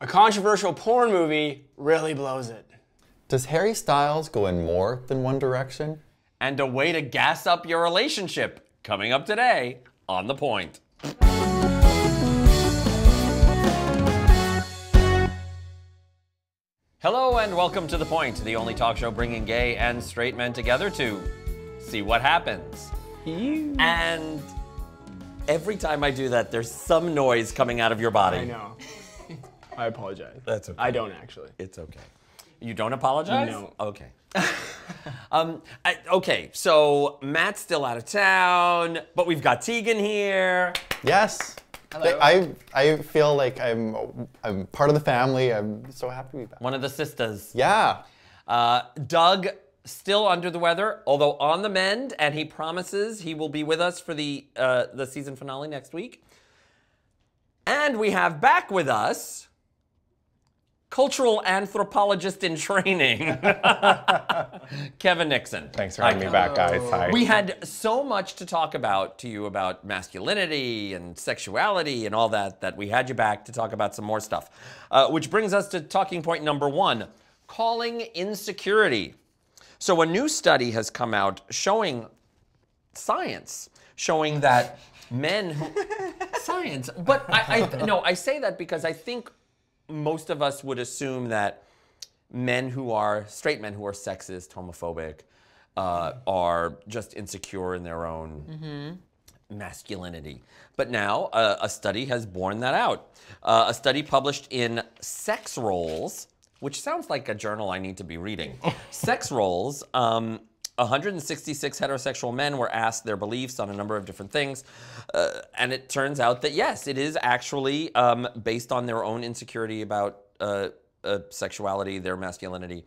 A controversial porn movie really blows it. Does Harry Styles go in more than one direction? And a way to gas up your relationship, coming up today on The Point. Hello and welcome to The Point, the only talk show bringing gay and straight men together to see what happens. And every time I do that, there's some noise coming out of your body. I know. I apologize. That's okay. I don't actually. It's okay. You don't apologize? No. Okay. Okay, so Matt's still out of town, but we've got Tegan here. Yes. Hello. I feel like I'm part of the family. I'm so happy to be back. One of the sisters. Yeah. Doug, still under the weather, although on the mend, and he promises he will be with us for the season finale next week. And we have back with us cultural anthropologist in training, Kevin Nixon. Thanks for having me back, guys. Hi. We had so much to talk to you about masculinity and sexuality and all that we had you back to talk about some more stuff. Which brings us to talking point number one, calling insecurity. So a new study has come out showing that men who, science, but I say that because I think most of us would assume that straight men who are sexist, homophobic, are just insecure in their own masculinity. But now a study has borne that out. A study published in Sex Roles, which sounds like a journal I need to be reading. Sex Roles, 166 heterosexual men were asked their beliefs on a number of different things. And it turns out that, yes, it is actually based on their own insecurity about sexuality, their masculinity,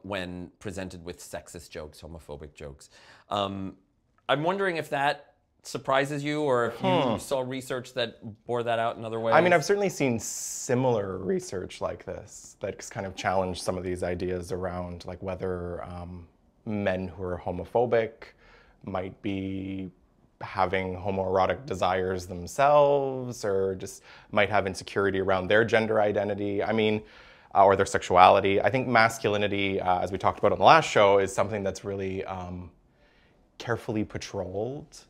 when presented with sexist jokes, homophobic jokes. I'm wondering if that surprises you, or if you saw research that bore that out in other ways. I mean, I've certainly seen similar research like this that's kind of challenged some of these ideas around like whether men who are homophobic might be having homoerotic desires themselves, or just might have insecurity around their gender identity. I mean, or their sexuality. I think masculinity, as we talked about on the last show, is something that's really carefully patrolled.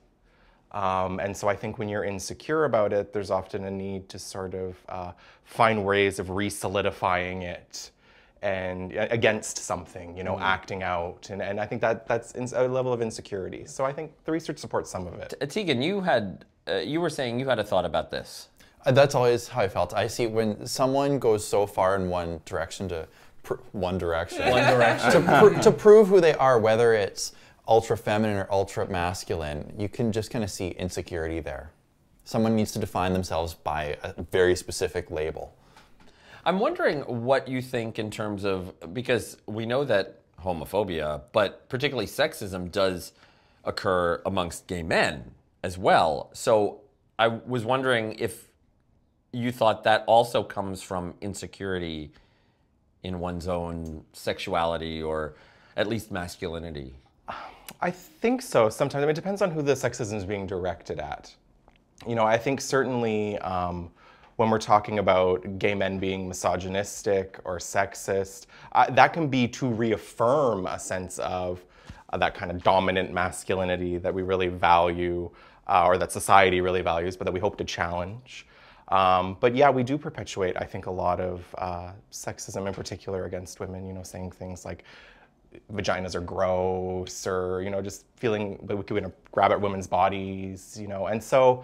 And so I think when you're insecure about it, there's often a need to sort of find ways of re-solidifying it and against something, acting out. And I think that's a level of insecurity. So I think the research supports some of it. Tegan, you were saying you had a thought about this. That's always how I felt. I see when someone goes so far in one direction to to prove who they are, whether it's ultra feminine or ultra masculine, you can just kind of see insecurity there. Someone needs to define themselves by a very specific label. I'm wondering what you think in terms of, because we know that homophobia, but particularly sexism, does occur amongst gay men as well. So I was wondering if you thought that also comes from insecurity in one's own sexuality, or at least masculinity. I think so. Sometimes, I mean, it depends on who the sexism is being directed at. I think certainly when we're talking about gay men being misogynistic or sexist, that can be to reaffirm a sense of that kind of dominant masculinity that we really value, or that society really values, but that we hope to challenge. But yeah, we do perpetuate, I think, a lot of sexism in particular against women, saying things like vaginas are gross, or, just feeling that we could grab at women's bodies, and so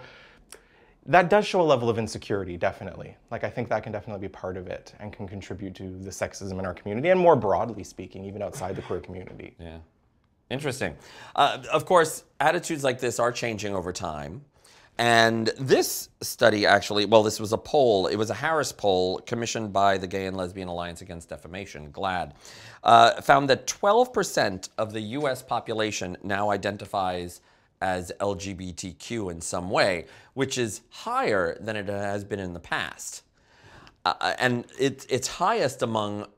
that does show a level of insecurity, definitely. Like, I think that can definitely be part of it and can contribute to the sexism in our community, and more broadly speaking, even outside the queer community. Yeah. Interesting. Of course, attitudes like this are changing over time. And this study actually, well, this was a poll. It was a Harris poll commissioned by the Gay and Lesbian Alliance Against Defamation, GLAAD, found that 12% of the U.S. population now identifies as LGBTQ in some way, which is higher than it has been in the past. And it's highest amongst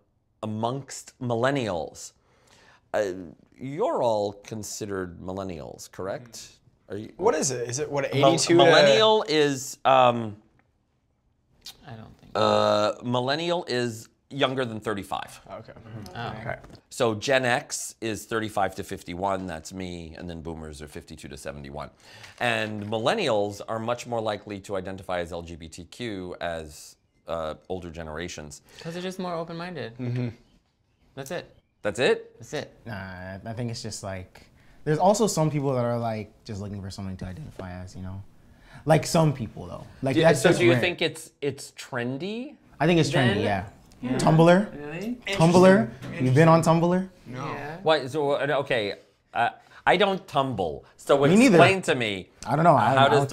millennials. You're all considered millennials, correct? Are you, what is it? Is it what, 82? Millennial is... I don't think Millennial is younger than 35. Okay. Okay. So Gen X is 35 to 51, that's me, and then boomers are 52 to 71. And millennials are much more likely to identify as LGBTQ as older generations. Because they're just more open-minded. That's it. That's it? That's it. Nah, I think it's just like, there's also some people that are like just looking for something to identify as, you know? Like some people though. Like that's So just do you rare. think it's trendy? I think it's then- trendy, yeah. Tumblr? Really? Tumblr? You've been on Tumblr? Yeah. Why? So okay, I don't tumble. So Me neither. explain to me. I don't know. How does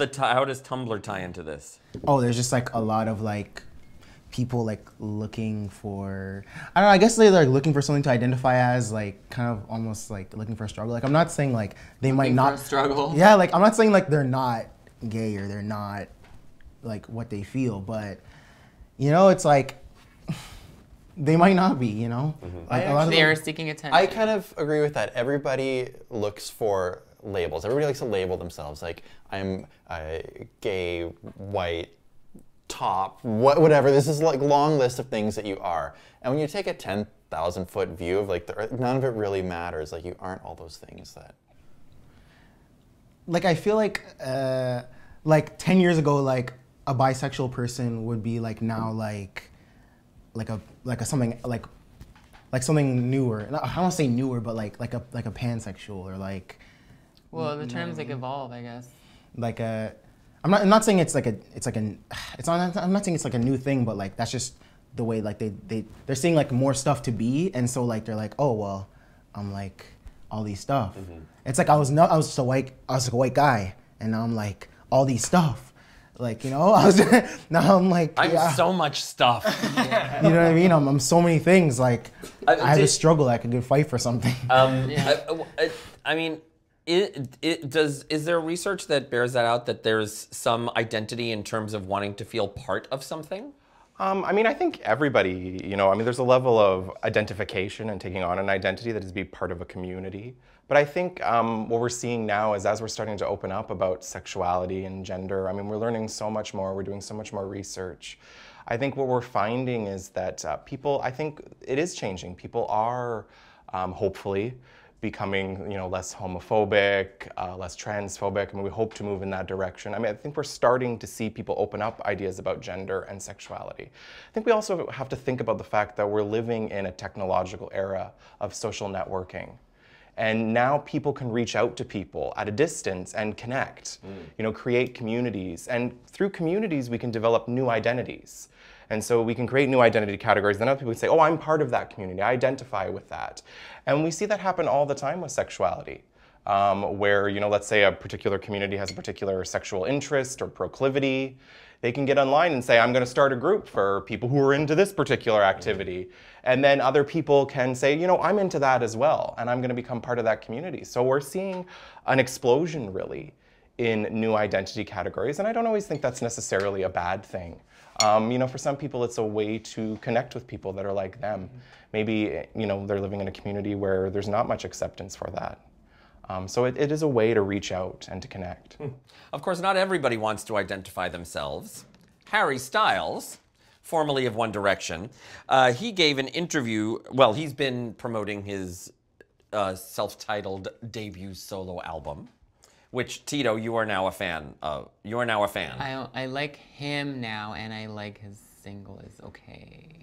Tumblr tie into this? Oh, there's just like a lot of like people like looking for, I don't know, I guess they're like looking for something to identify as, like kind of almost like looking for a struggle. Like I'm not saying like they might not struggle. Yeah, like I'm not saying like they're not gay or they're not like what they feel, but you know, it's like they might not be, you know? Like a lot of They are them, seeking attention. I kind of agree with that. Everybody looks for labels. Everybody likes to label themselves. Like, I'm gay, white, top, whatever. This is like a long list of things that you are. And when you take a 10,000-foot view of like, none of it really matters. Like, you aren't all those things that... like I feel like 10 years ago, like a bisexual person would be like now like a something like something newer. I don't want to say newer, but like a pansexual or like well, the terms like evolve, I guess. like a. I'm not saying it's not. I'm not saying it's like a new thing, but like that's just the way like they're seeing like more stuff to be, and so like they're like, oh well, I'm like all these stuff. It's like I was just a white guy, and now I'm like all these stuff. Like, you know, now I'm like, I'm yeah. so much stuff. You know what I mean? I'm so many things. Like, I have a struggle. I could fight for something. I mean, is there research that bears that out, that there's some identity in terms of wanting to feel part of something? I mean, I think everybody, you know, I mean, there's a level of identification and taking on an identity that is to be part of a community. But I think what we're seeing now is as we're starting to open up about sexuality and gender, I mean, we're learning so much more, we're doing so much more research. I think what we're finding is that people, I think it is changing. People are hopefully becoming, you know, less homophobic, less transphobic, and we hope to move in that direction. I mean, I think we're starting to see people open up ideas about gender and sexuality. I think we also have to think about the fact that we're living in a technological era of social networking. And now people can reach out to people at a distance and connect, you know, create communities. And through communities, we can develop new identities. And so we can create new identity categories. Then other people can say, oh, I'm part of that community. I identify with that. And we see that happen all the time with sexuality, where, you know, let's say a particular community has a particular sexual interest or proclivity. They can get online and say, I'm going to start a group for people who are into this particular activity. And then other people can say, you know, I'm into that as well, and I'm going to become part of that community. So we're seeing an explosion, really, in new identity categories. And I don't always think that's necessarily a bad thing. You know, for some people, it's a way to connect with people that are like them. Maybe, you know, they're living in a community where there's not much acceptance for that. So it is a way to reach out and to connect. Of course, not everybody wants to identify themselves. Harry Styles, formerly of One Direction, he gave an interview. Well, he's been promoting his self-titled debut solo album, which, Tito, you are now a fan of. You are now a fan. I like him now, and I like his single is okay.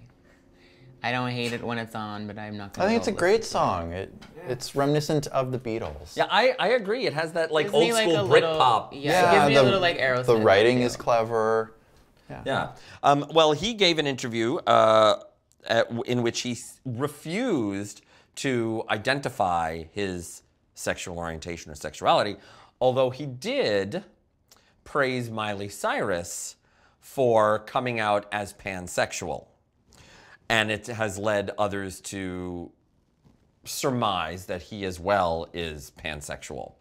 I don't hate it when it's on, but I'm not gonna I think it's a go great listen to it. song. It's reminiscent of the Beatles. Yeah, I agree. It has that like Gives me, old school a little- Britpop. Yeah, it gives me a little like Aerosmith. The writing feel. is clever. Yeah. Well, he gave an interview in which he refused to identify his sexual orientation or sexuality, although he did praise Miley Cyrus for coming out as pansexual. And it has led others to surmise that he as well is pansexual.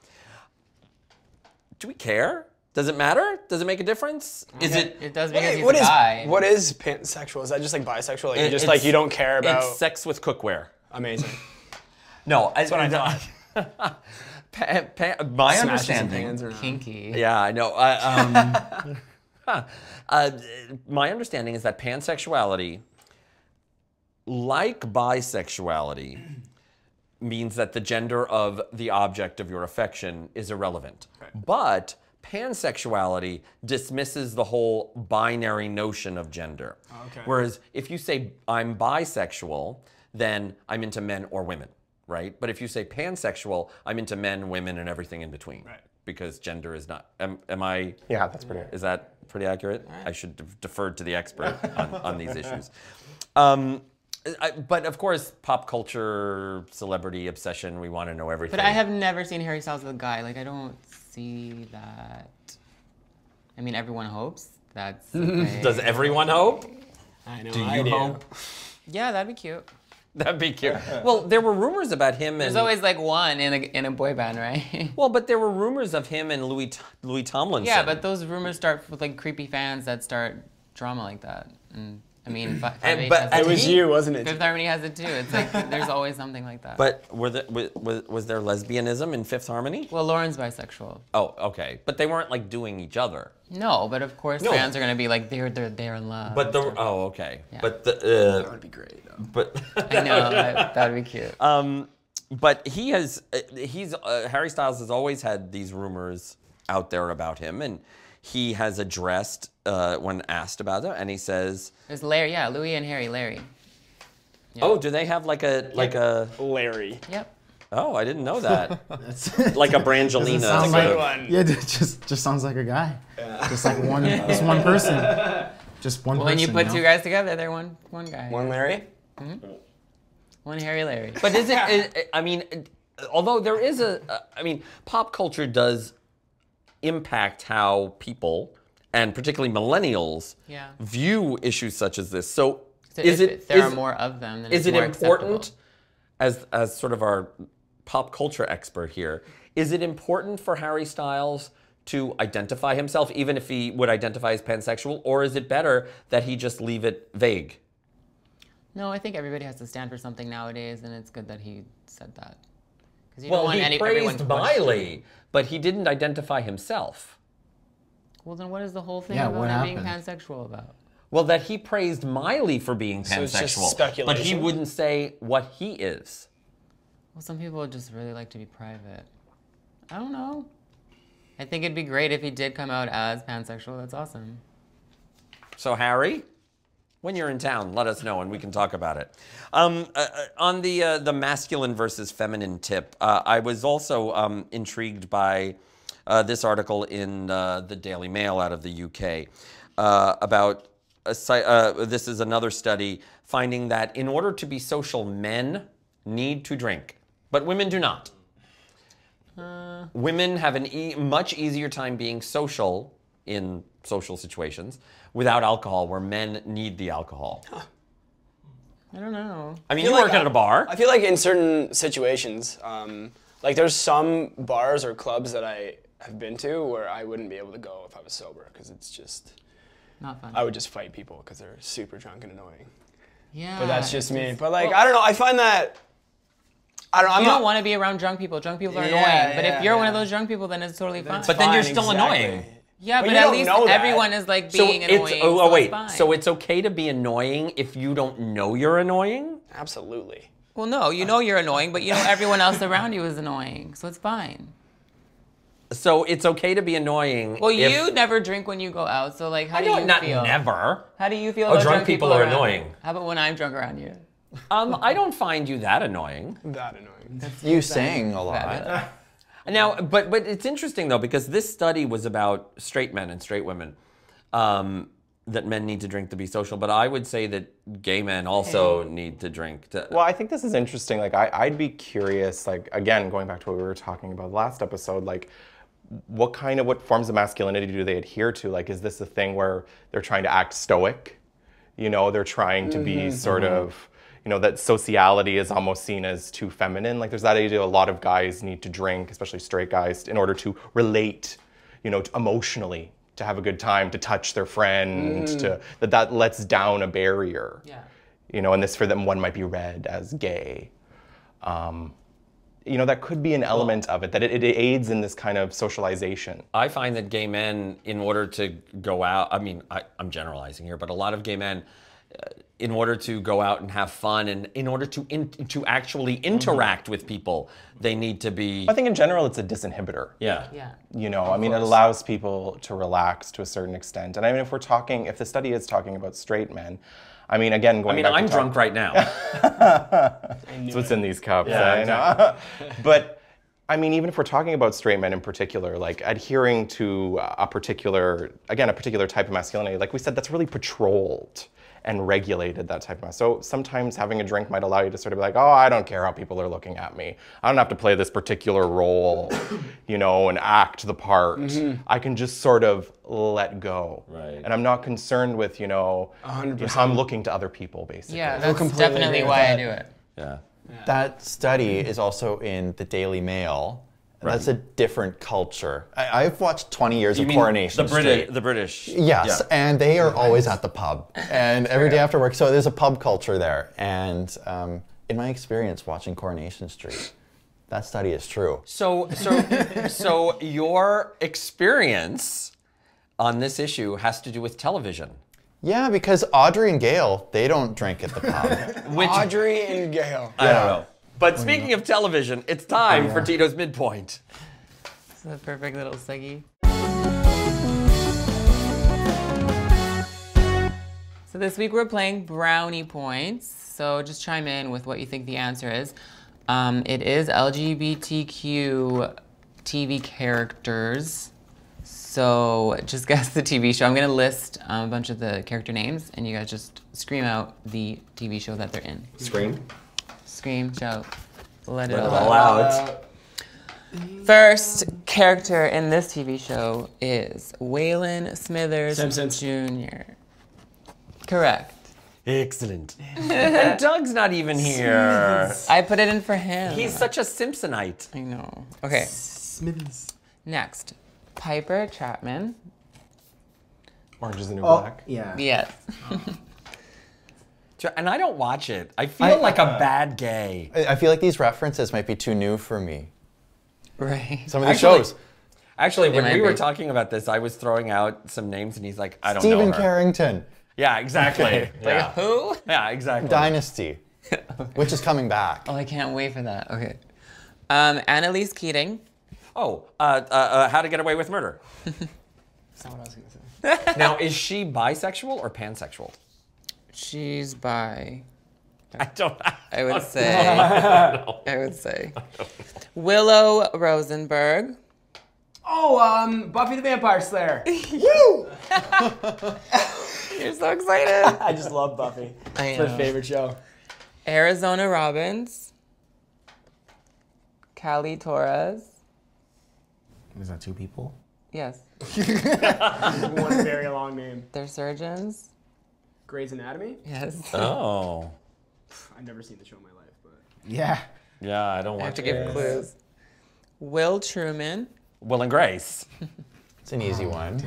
Do we care? Does it matter? Does it make a difference? Is it? It does because he's What a is guy. what is pansexual? Is that just like bisexual? Like, just It's- like you don't care about? It's sex with cookware. Amazing. No, That's what I thought. my Smashes and understanding. pans around. Kinky. Yeah, I know. My understanding is that pansexuality, like bisexuality, means that the gender of the object of your affection is irrelevant. But pansexuality dismisses the whole binary notion of gender. Okay. Whereas if you say I'm bisexual, then I'm into men or women, right? But if you say pansexual, I'm into men, women, and everything in between. Right. Because gender is not. Am I? Yeah, that's pretty. Is that pretty accurate? I should have deferred to the expert on these issues. But of course, pop culture, celebrity obsession, we want to know everything. But I have never seen Harry Styles with a guy. Like, I don't see that. I mean, everyone hopes. That's okay. Does everyone hope? I know. Do I you hope? Yeah, that'd be cute. That'd be cute. Well, there were rumors about him and... There's always like one in a boy band, right? Well, but there were rumors of him and Louis Tomlinson. Yeah, but those rumors start with like creepy fans that start drama like that. And I mean, It was you, wasn't it? Fifth Harmony has it too. It's like there's always something like that. But was there lesbianism in Fifth Harmony? Well, Lauren's bisexual. Oh, okay. But they weren't like doing each other. No, but of course No. fans are gonna be like they're in love. But okay. Yeah. But That would be great. but I know that'd be cute. but Harry Styles has always had these rumors out there about him, and he has addressed when asked about it, and he says, There's Larry, yeah, Louis and Harry, Larry. Yeah. "Oh, do they have like a?" Larry. Yep. Oh, I didn't know that. That's Like a Brangelina. sounds sort like of- one. yeah, it just sounds like a guy. Just like just one person. Just one Well, person. when you put know? two guys together, they're one guy. One Larry? One Harry, Larry. But is it? I mean, although there is I mean, pop culture does impact how people, and particularly millennials, Yeah. view issues such as this. So, So is if it? there is- are more of them, then Is it's it more important, acceptable. as sort of our pop culture expert here, is it important for Harry Styles to identify himself, even if he would identify as pansexual, or is it better that he just leave it vague? No, I think everybody has to stand for something nowadays, and it's good that he said that. Because you Well, don't want he everyone praised to question. Miley, but he didn't identify himself. Well, then what is the whole thing Yeah, about what him being happened? pansexual about? Well, that he praised Miley for being So it's just pansexual, but he speculation? wouldn't say what he is. Well, some people just really like to be private. I don't know. I think it'd be great if he did come out as pansexual. That's awesome. So, Harry, when you're in town, let us know and we can talk about it. On the masculine versus feminine tip, I was also intrigued by this article in the Daily Mail out of the UK about this is another study finding that in order to be social, men need to drink, but women do not. Women have a much easier time being social in social situations without alcohol, where men need the alcohol. I don't know. I mean, feel you like work at a bar. I feel like in certain situations, like there's some bars or clubs that I have been to where I wouldn't be able to go if I was sober because it's just, Not fun. I would just fight people because they're super drunk and annoying. Yeah. But that's just me. it's- But like, well, I don't know. I find that, I don't know. I'm you not, don't want to be around drunk people. Drunk people are Yeah, annoying. But yeah, if you're one of yeah. those drunk people, then it's totally fine. But then you're fine, still exactly. annoying. yeah, But but you at don't least know that. everyone is like being annoying. oh so wait, it's fine. so it's okay to be annoying if you don't know you're annoying? Absolutely. Well, no, you know you're annoying, but you know everyone else around you is annoying, so it's fine. So it's okay to be annoying. Well, if, you never drink when you go out, so like, how I do don't you not feel? never. How do you feel? Oh, about drunk people are around? annoying. How about when I'm drunk around you? I don't find you that annoying. That annoying. You sang a lot. Fabulous. Now, but it's interesting though, because this study was about straight men and straight women, that men need to drink to be social. But I would say that gay men also need to drink. Well, I think this is interesting. Like, I'd be curious, like, again, going back to what we were talking about last episode, like, what forms of masculinity do they adhere to? Like, is this a thing where they're trying to act stoic? You know, they're trying to be sort of, you know, that sociality is almost seen as too feminine. Like, there's that idea a lot of guys need to drink, especially straight guys, in order to relate, you know, emotionally, to have a good time, to touch their friend, that lets down a barrier. Yeah. You know, and this for them, one might be read as gay. that could be an element of it, that it aids in this kind of socialization. I find that gay men, in order to go out, I mean, I'm generalizing here, but a lot of gay men, in order to go out and have fun, and in order to actually interact with people, they need to be. I think in general it's a disinhibitor. Yeah. Yeah. It allows people to relax to a certain extent. And I mean, if the study is talking about straight men, I mean, again, going back to I'm drunk right now. That's what's in these cups. Yeah, I know. But I mean, even if we're talking about straight men in particular, like adhering to a particular type of masculinity, like we said, that's really patrolled and regulated, that type of. So sometimes having a drink might allow you to sort of be like, oh, I don't care how people are looking at me. I don't have to play this particular role, and act the part. I can just sort of let go. Right. And I'm not concerned with, 100%. how I'm looking to other people, basically. Yeah, that's completely definitely agree with why I that. do it. Yeah. That study is also in the Daily Mail. Right. That's a different culture. I've watched 20 years of mean Coronation Street. The British. Yes, and they are always at the pub, and every day after work. So there's a pub culture there. And in my experience watching Coronation Street, that study is true. So your experience on this issue has to do with television. Yeah, because Audrey and Gail, they don't drink at the pub. Audrey and Gail. I don't know. But speaking of television, it's time for Tito's Midpoint. It's a perfect little seggy. So this week we're playing brownie points. So just chime in with what you think the answer is. It is LGBTQ TV characters. So just guess the TV show. I'm gonna list a bunch of the character names, and you guys just scream out the TV show that they're in. Scream. Scream, shout, let it Let it all all out. out. First character in this TV show is Waylon Smithers Simpsons. Jr. Correct. Excellent. And Doug's not even here. I put it in for him. He's such a Simpsonite. I know. Okay. Smithers. Next, Piper Chapman. Orange is the New Oh, Black. yeah. Yes. And I don't watch it. I feel like a bad gay. I feel like these references might be too new for me. Right. Some of these Actually- shows. Actually, when might we were be. talking about this, I was throwing out some names, and he's like, I don't know Stephen her. Carrington, Yeah, exactly. Yeah. Who? Yeah, exactly. Dynasty, which is coming back. Oh, I can't wait for that. Okay. Annalise Keating. Oh, How to Get Away with Murder. That's not what I was gonna say. Now, is she bisexual or pansexual? She's bi. I don't. I would say. I would say. Willow Rosenberg. Oh, Buffy the Vampire Slayer. You're so excited. I just love Buffy. I It's my know. favorite show. Arizona Robbins. Callie Torres. Is that two people? Yes. One very long name. They're surgeons. Grey's Anatomy. Yes. Oh. I've never seen the show in my life, but Yeah. Yeah, I don't I have watch to give clues. Will Truman. Will and Grace. It's an easy one.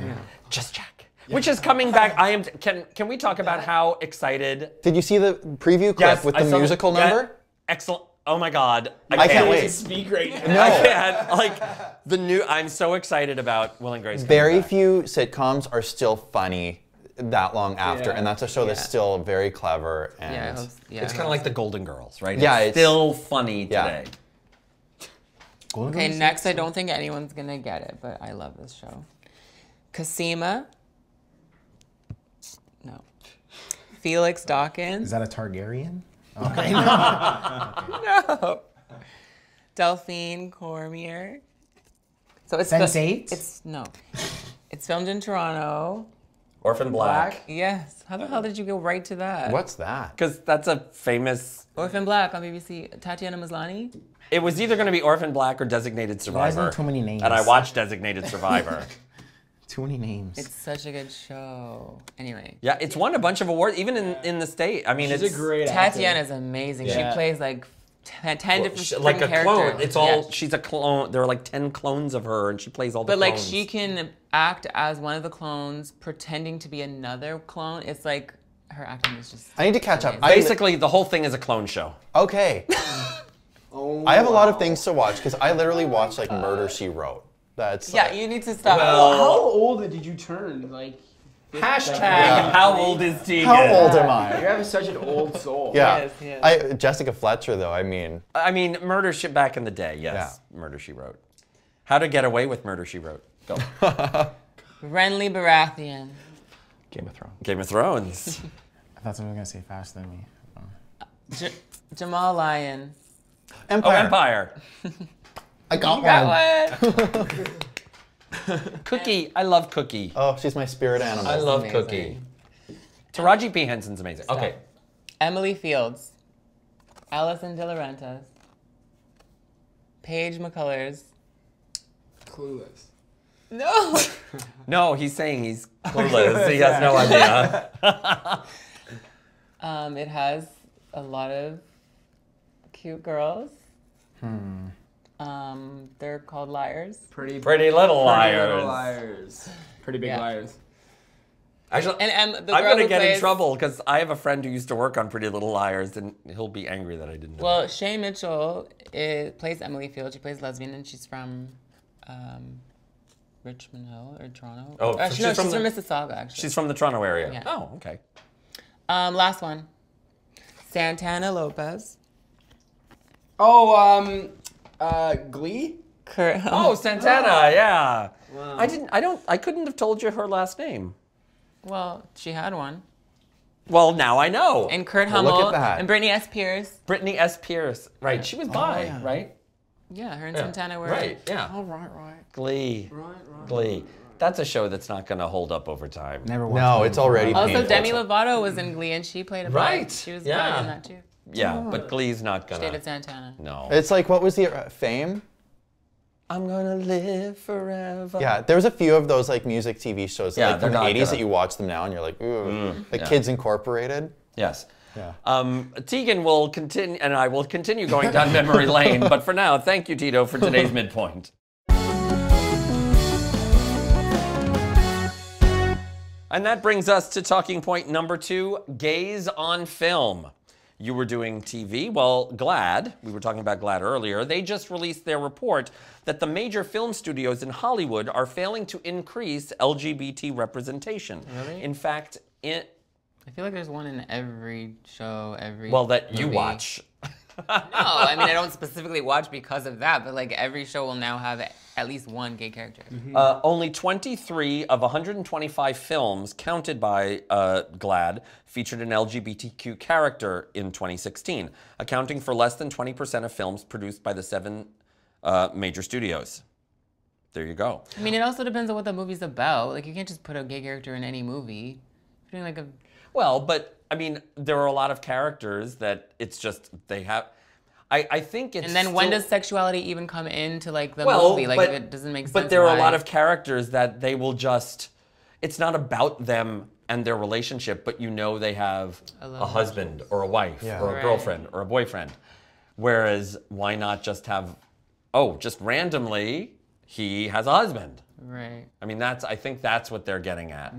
Just check. Which is coming back. Can we talk about how excited? Did you see the preview clip with I the saw musical number? Excellent. Oh my God. I can't wait. speak right now. No. I can't. Like I'm so excited about Will and Grace. coming Very back. few sitcoms are still funny that long after, Yeah. and that's a show that's Yeah. still very clever. And Yeah. I hope, yeah. It's kind of like the Golden Girls, right? Yeah, it's it's- still funny Yeah. today. Golden Okay, Girls? next, I don't think anyone's gonna get it, but I love this show. Cosima. No. Felix Dawkins. Is that a Targaryen? No. Delphine Cormier. So it's Sense8? It's no. It's filmed in Toronto. Orphan Black. Yes. How the hell did you go right to that? What's that? Because that's a famous. Orphan Black on BBC. Tatiana Maslany. It was either going to be Orphan Black or Designated guys Survivor. know too many names. And I watched Designated Survivor. Too many names. It's such a good show. Anyway. Yeah, it's won a bunch of awards, even in the state. I mean, She's it's a great actor. Tatiana's amazing. Yeah. She plays like 10 different like a characters. clone. It's all. Yeah. She's a clone. There are like 10 clones of her, and she plays all the But like clones. she can act as one of the clones, pretending to be another clone. It's like her acting is just. I need to catch up. amazing. Basically, the whole thing is a clone show. Okay. Oh I have a lot of things to watch because I literally watched like Murder, She Wrote. That's Yeah, you need to stop. How old did you turn? Like, Hashtag how old is Tegan? how old am you I? have such an old soul. Yeah, Yes. Jessica Fletcher though. I mean, Murder She back in the day, yes. Murder She Wrote. How to Get Away with Murder She Wrote. Go. Renly Baratheon. Game of Thrones. Game of Thrones. I thought someone was gonna say faster than me. Jamal Lyon. Empire. Oh, Empire. I got Got one. one. Cookie. I love Cookie. Oh, she's my spirit animal. I love amazing. Cookie. Taraji P. Henson's amazing. Okay. Emily Fields. Alison De Laurentiis. Paige McCullers. Clueless. No. No, he's saying he's clueless. He has no idea. It has a lot of cute girls. They're called Liars. Pretty Little Liars. Liars. Pretty big Yeah. liars. Actually, And the I'm girl gonna who get in plays- trouble because I have a friend who used to work on Pretty Little Liars, and he'll be angry that I didn't know. Well, Shay Mitchell plays Emily Fields. She plays lesbian, and she's from Richmond Hill or Toronto. Oh, so she's from Mississauga, actually. She's from the Toronto area. Yeah. Oh, okay. Last one. Santana Lopez. Oh, Glee? Kurt. Oh, Santana, yeah. Wow. I couldn't have told you her last name. Well, she had one. Well, now I know. And Kurt Well, look Hummel. at that. And Brittany S. Pierce. Brittany S. Pierce. Right, she was bi, yeah. right? Yeah, her and Yeah. Santana were. Right, yeah. Oh, right. Glee. Glee. That's a show that's not going to hold up over time. Never watched No, Glee it's before. already Also, painful. Demi Lovato was in Glee, and she played a bi. Right, She was yeah. bi in that too. Yeah, but Glee's not She going dated to. Santana. No. It's like, what was the Fame? I'm going to live forever. Yeah, there was a few of those like music TV shows Yeah, like from the they're not 80s gonna- that you watch them now and you're like, ooh, like yeah. Kids Incorporated. Yes. Yeah. Tegan will continue, and I will continue going down memory lane. But for now, thank you, Tito, for today's midpoint. And that brings us to talking point number 2, gays on film. You were doing TV. Well, GLAAD, we were talking about GLAAD earlier, they just released their report that the major film studios in Hollywood are failing to increase LGBT representation. Really? In fact, I feel like there's one in every show, every. well, that you movie. watch. No, I mean I don't specifically watch because of that, but like every show will now have at least one gay character. Only 23 of 125 films counted by GLAAD featured an LGBTQ character in 2016, accounting for less than 20% of films produced by the 7 major studios. There you go. I mean, it also depends on what the movie's about. Like you can't just put a gay character in any movie. If you're doing like a. Well, but I mean, there are a lot of characters that it's just they have. I think it's. And then when still- does sexuality even come into like the movie? Like if it doesn't make sense. But there are a lot why? of characters that they will just. It's not about them and their relationship, but you know they have a husband or a wife Yeah. or a Right. girlfriend or a boyfriend. Whereas why not just have, just randomly he has a husband. Right. I mean, I think that's what they're getting at.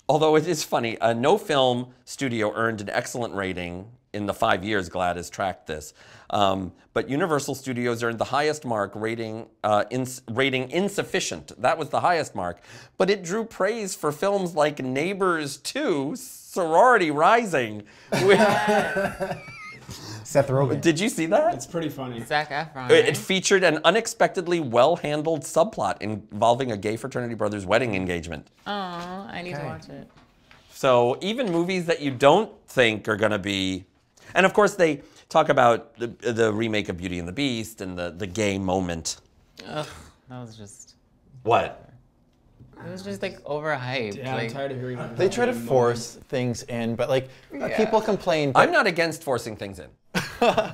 Although it is funny, no film studio earned an excellent rating in the 5 years GLAAD has tracked this. But Universal Studios earned the highest mark, rating insufficient. That was the highest mark. But it drew praise for films like Neighbors 2, Sorority Rising. Seth Rogen. Did you see that? It's pretty funny. Zac Efron. It Right? featured an unexpectedly well-handled subplot involving a gay fraternity brother's wedding engagement. Aw, I need to watch it. So even movies that you don't think are going to be... And of course they talk about the remake of Beauty and the Beast and the gay moment. Ugh, that was just. What? It was just like overhyped. Yeah, I'm like, tired of hearing about They try to force things in, but like people complain. But I'm not against forcing things in.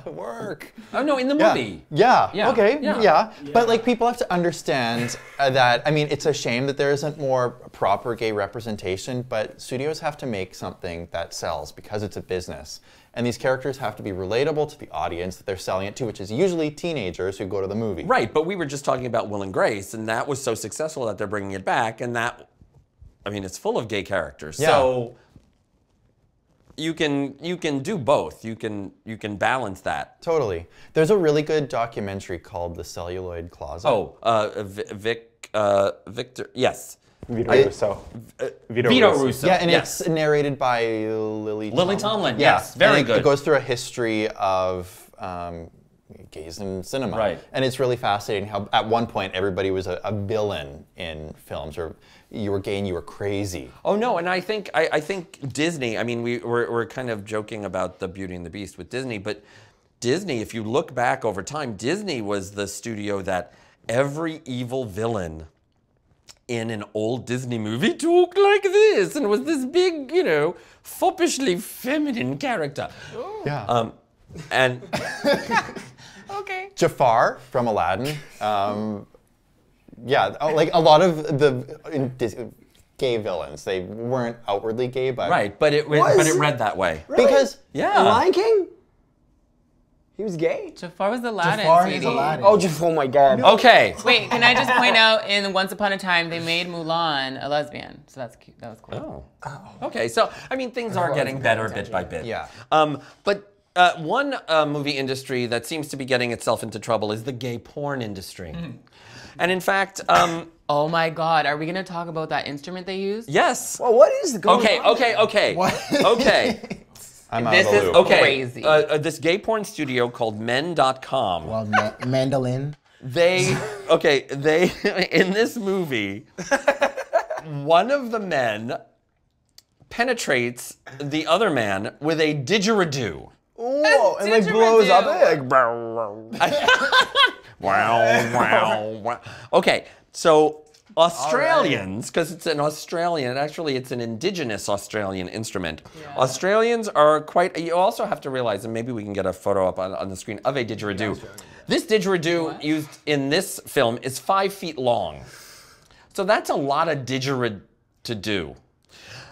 work. Oh, no, in the Yeah. movie. Yeah. Yeah. Okay. Yeah. Yeah. But like people have to understand that. I mean, it's a shame that there isn't more proper gay representation. But studios have to make something that sells because it's a business, and these characters have to be relatable to the audience that they're selling it to, which is usually teenagers who go to the movie. Right, but we were just talking about Will and Grace, and that was so successful that they're bringing it back, and that, I mean, it's full of gay characters. Yeah. So you can do both. You can balance that. Totally. There's a really good documentary called The Celluloid Closet. Oh, Victor. Yes. Vito Russo. Vito Russo. Yeah, and yes. it's narrated by Lily Tomlin. Yeah. Yes, very and good. It goes through a history of gays in cinema. Right. And it's really fascinating how at one point everybody was a villain in films, or you were gay and you were crazy. Oh no, and I think Disney. I mean, we're kind of joking about the Beauty and the Beast with Disney, but Disney, if you look back over time, Disney was the studio that every evil villain in an old Disney movie talked like this and was this big, foppishly feminine character. Yeah. And Okay. Jafar from Aladdin. Yeah, like a lot of the gay villains, they weren't outwardly gay, but right, but it read that way. Really? because Yeah. The Lion King? He was gay? Jafar was Aladdin. Jafar is sweetie. Aladdin. Oh my God. Okay. Wait, can I just point out in Once Upon a Time they made Mulan a lesbian, so that's cute. That was cool. Oh. Okay, so I mean things are getting better bit by bit. Yeah. But one movie industry that seems to be getting itself into trouble is the gay porn industry. And in fact, Oh my God, are we gonna talk about that instrument they used? yes. Well, what is going on? Okay. Okay. I'm out This of the is loop. Okay. Crazy. This gay porn studio called men.com. Well, mandolin. They in this movie, one of the men penetrates the other man with a didgeridoo. Ooh, and like blows up it. Like, Wow. Okay, so Australians, because it's an Australian, actually it's an indigenous Australian instrument. Yeah. Australians are quite, you also have to realize, and maybe we can get a photo up on the screen of a didgeridoo. This didgeridoo used in this film is 5 feet long. So that's a lot of didgeridoo to do.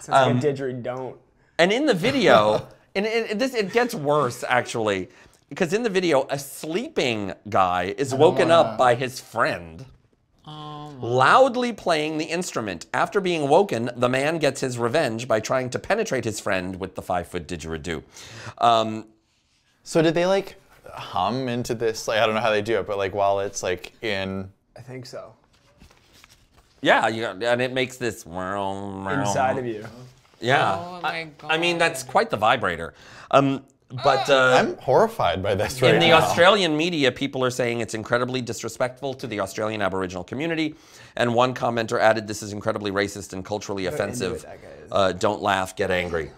sounds like a didgeridoo. And in the video, it gets worse actually, because in the video, a sleeping guy is woken up by his friend, loudly playing the instrument. After being woken, the man gets his revenge by trying to penetrate his friend with the 5-foot didgeridoo. So did they like hum into this? Like, I don't know how they do it, but like while it's like in. I think so. Yeah, and it makes this inside of you. Yeah. Oh my God. I mean, that's quite the vibrator. But I'm horrified by this right in the now. Australian media, people are saying it's incredibly disrespectful to the Australian Aboriginal community. And one commenter added, "This is incredibly racist and culturally offensive. Don't laugh, get angry."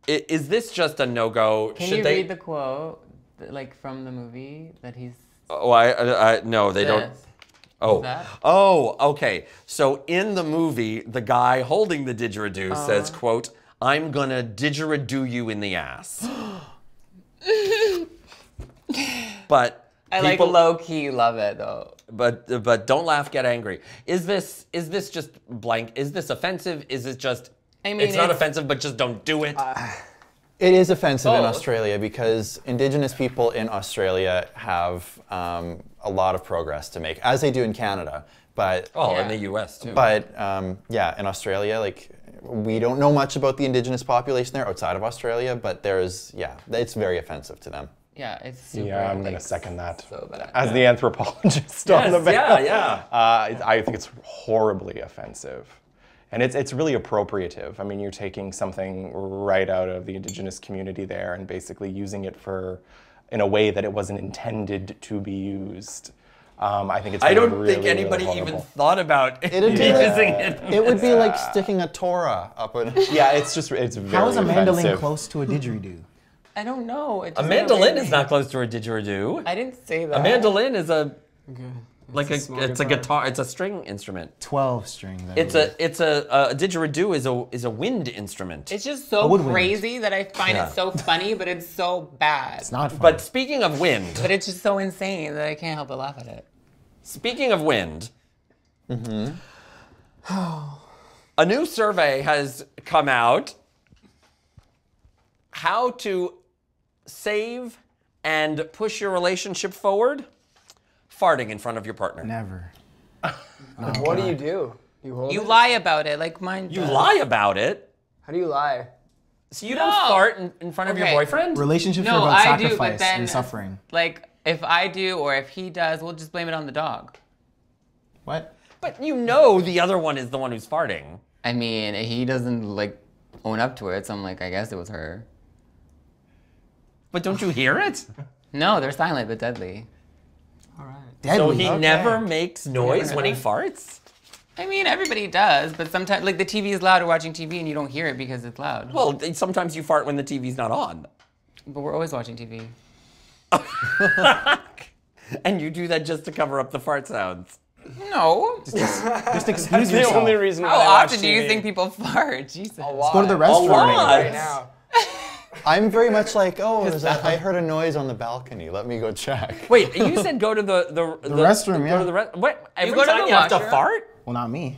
Is this just a no-go? Can you read the quote, like from the movie that he's? Oh, no, they don't. This. Oh, that? Okay. So in the movie, the guy holding the didgeridoo says, "quote I'm gonna didgeridoo you in the ass." But I people, like low key love it though. But don't laugh, get angry. Is this just blank? Is this offensive? Is it just? I mean, it's not offensive, but just don't do it. It is offensive in Both. Australia because Indigenous people in Australia have a lot of progress to make, as they do in Canada. But in the U.S. too. But yeah, in Australia, like we don't know much about the Indigenous population there outside of Australia. But it's very offensive to them. Yeah, it's super. Yeah, I'm going to second that. So bad. As the anthropologist on the panel. yeah. I think it's horribly offensive. And it's really appropriative. I mean, you're taking something right out of the Indigenous community there and basically using it in a way that it wasn't intended to be used. I think it's I don't really, think anybody really even horrible. thought about It'd be using it. It would be like sticking a Torah up an. Yeah, it's very How is a mandolin offensive. close to a didgeridoo? I don't know. It A just mandolin never- is not close to a didgeridoo. I didn't say that. A mandolin is a small it's a guitar. It's a string instrument. 12 strings. I It's believe. a didgeridoo is a wind instrument. It's just so woodwind. crazy that I find it so funny, but it's so bad. It's not fun. But speaking of wind, But it's just so insane that I can't help but laugh at it. speaking of wind, a new survey has come out. How to save and push your relationship forward? Farting in front of your partner. Never. What do? You hold You it? lie about it, like mine. You lie about it. How do you lie? So you don't fart in front of your Okay. boyfriend? Relationships are No, about I do, sacrifice but then and suffering. like if I do or if he does, we'll just blame it on the dog. What? But you know the other one is the one who's farting. I mean, he doesn't like own up to it, so I'm like, I guess it was her. But don't you hear it? No, they're silent but deadly. Deadly. So he never makes noise when he farts? I mean, everybody does, but sometimes, like, the TV is loud, we're watching TV, and you don't hear it because it's loud. Well, sometimes you fart when the TV's not on. But we're always watching TV. And you do that just to cover up the fart sounds. No. Just excuse That's the yourself. only reason why How I watch often do you TV. think people fart? Jesus. Let's go to the lot. restroom. Right now. I'm very much like, oh, I heard a noise on the balcony. Let me go check. Wait, you said go to the restroom, Go to the what? Every go to time the you have to washroom? fart? Well, not me.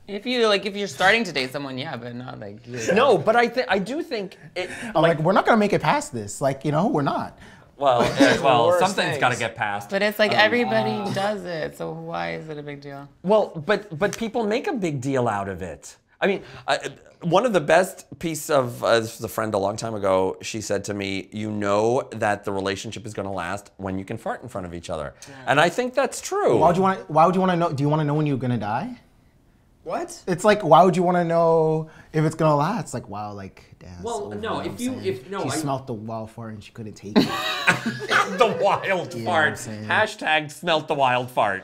If you're starting to date someone, yeah, but not like you. No, but I do think it. I'm like, we're not gonna make it past this. Like, we're not. Well, worst something's things. got to get passed. But it's like everybody does it, so why is it a big deal? Well, but people make a big deal out of it. I mean, one of the best piece of this was a friend a long time ago. She said to me, "You know that the relationship is going to last when you can fart in front of each other," and I think that's true. Why would you want to know? Do you want to know when you're gonna die? What? It's like, why would you want to know if it's gonna last? It's like, wow, like, damn. Well, it's no, over, if you know you- what I'm if- no, saying? I- She smelled the wild fart and she couldn't take it. The wild fart. I'm saying. Hashtag smelt the wild fart.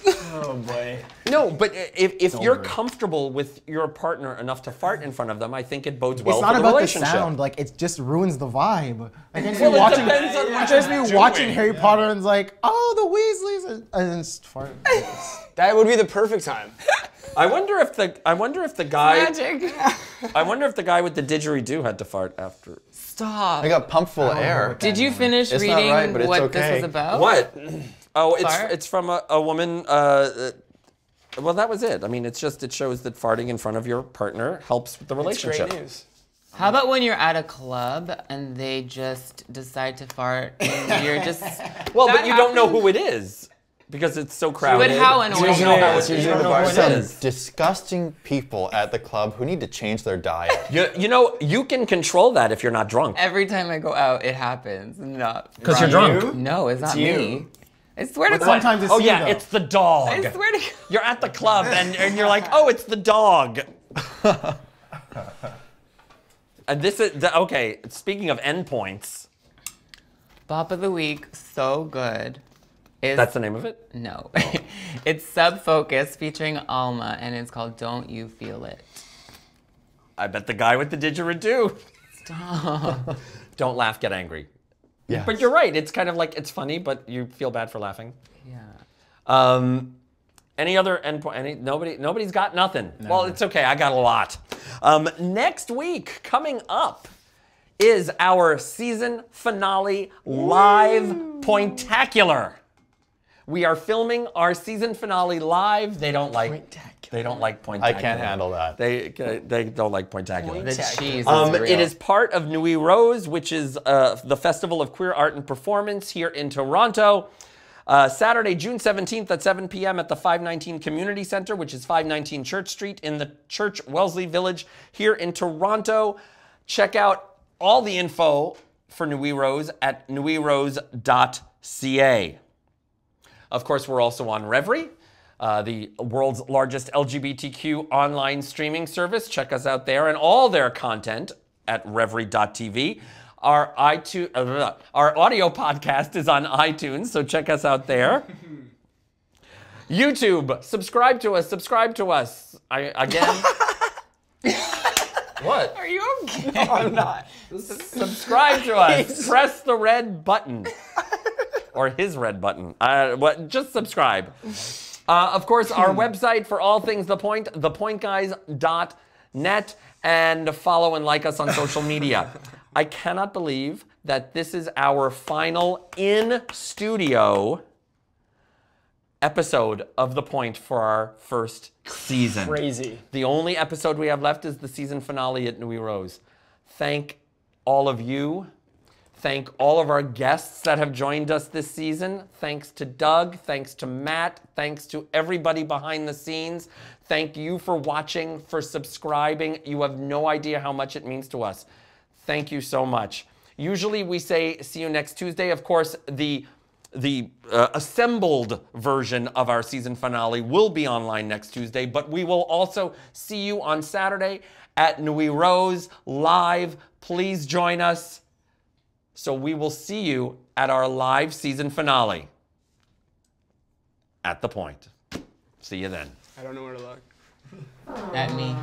Oh boy. No, but if you're over. comfortable with your partner enough to fart in front of them, I think it bodes well It's for not the about the relationship. sound. Like, it just ruins the vibe. Like, it's Well, me it watching. depends on what It's just you're me watching doing. Harry Potter and it's like, oh, the Weasleys, and then just fart. That would be the perfect time. I wonder if the guy Magic. I wonder if the guy with the didgeridoo had to fart after. Stop. I got pumped full of air. Did you finish It's not reading right, but it's what this okay. was about? What? Oh, Fart? it's from a woman. Well, that was it. I mean, it shows that farting in front of your partner helps with the It's relationship. great news. How about when you're at a club and they just decide to fart and you're just... Well, That but you don't know happens? who it is because it's so crowded. But how annoying. You don't know how It's it, you usually don't the know who it Some is. disgusting people at the club who need to change their diet. You know, you can control that if you're not drunk. Every time I go out, it happens. Not 'Cause you're Ryan. drunk. No, it's not you. me. I swear to But God. sometimes it's Oh you, yeah, though. it's the dog. I swear to God. You're at the club and you're like, oh, it's the dog. And this is okay. Speaking of endpoints, Bop of the week, so good. Is, that's the name of it. No. It's Sub Focus featuring Alma, and it's called Don't You Feel It. I bet the guy with the didgeridoo. Stop. Don't laugh, get angry. Yes. But you're right. It's kind of like it's funny, but you feel bad for laughing. Yeah. Any other endpoint? Nobody's got nothing. Well, it's okay. I got a lot. Next week, coming up, is our season finale live pointacular. We are filming our season finale live. They don't like pointacular. I can't handle that. They don't like pointacular. The cheese is real. It is part of Nuit Rose, which is the Festival of Queer Art and Performance here in Toronto. Saturday, June 17th at 7 p.m. at the 519 Community Center, which is 519 Church Street in the Church Wellesley Village here in Toronto. Check out all the info for Nuit Rose at nuitrose.ca. Of course, we're also on Reverie, the world's largest LGBTQ online streaming service. Check us out there and all their content at reverie.tv. Our audio podcast is on iTunes, so check us out there. YouTube, subscribe to us. Again. What? Are you okay? No, I'm not. Subscribe to us. Press the red button. Or his red button. Just subscribe. Of course, our website for all things The Point, thepointguys.net, and follow and like us on social media. I cannot believe that this is our final in-studio episode of The Point for our first season. Crazy. The only episode we have left is the season finale at Nuit Rose. Thank all of you. Thank all of our guests that have joined us this season. Thanks to Doug, thanks to Matt, thanks to everybody behind the scenes. Thank you for watching, for subscribing. You have no idea how much it means to us. Thank you so much. Usually we say see you next Tuesday. Of course, the assembled version of our season finale will be online next Tuesday, but we will also see you on Saturday at Nuit Rose live. Please join us. So we will see you at our live season finale at the Point. See you then. I don't know where to look. At me.